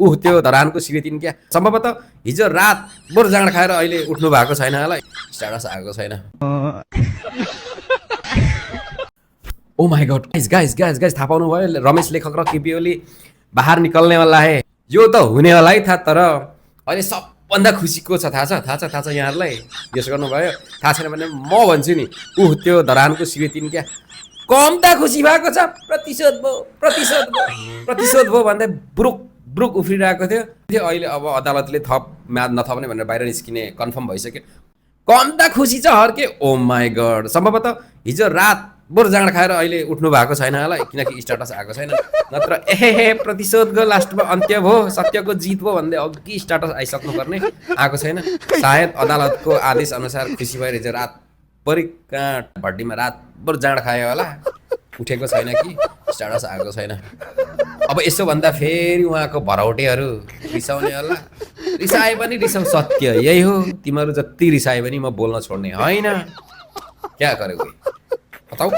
त्यो धरानको सिरितिन क्या सम्भवतः हिजो रात बोर जाँड खाएर अहिले उठ्नु भएको छैन होला स्ट्याटस आएको छैन ओ माय गॉड गाइस थाहा पाउनु भयो रमेश लेखक र केपी ओली बाहर निकल्ने वाला है यो त हुने होला है थाहा तर अहिले सबभन्दा खुसीको छ थाहा छ यहाँहरूलाई गेस गर्नुभयो थाहा छैन भने म भन्छु नि त्यो धरानको सिरितिन क्या कम त खुसी भएको छ प्रतिशोध भयो भन्दै ब्रुक उफ्रिरहेको थियो अहिले अब अदालतले थप म्याद नथप्ने भनेर बाहिर निस्किने कन्फर्म भइसक्यो कम त खुसी छ हर्के ओ माई गड सम्भवतः हिजो रात बोर जाँड खाएर अहिले उठ्नु भएको छैन होला किनकि स्ट्याटस आएको छैन नत्र एहे प्रतिशोधको लास्टमा अन्त्य भयो सत्यको जित भयो भन्दै अघि स्ट्याटस आइसक्नु पर्ने आएको छैन सायद अदालतको आदेश अनुसार खुसी भएर हिजो रातभरि कहाँ भड्डीमा रातभर जाँड खायो होला उठेको छैन कि स्ट्याटस आएको छैन अब यसो भन्दा फेरि उहाँको भरौटेहरू रिसाउने होला रिसाए पनि रिसाउ सत्य यही हो तिमीहरू जति रिसाए पनि म बोल्न छोड्ने होइन क्या गरेको बताऊ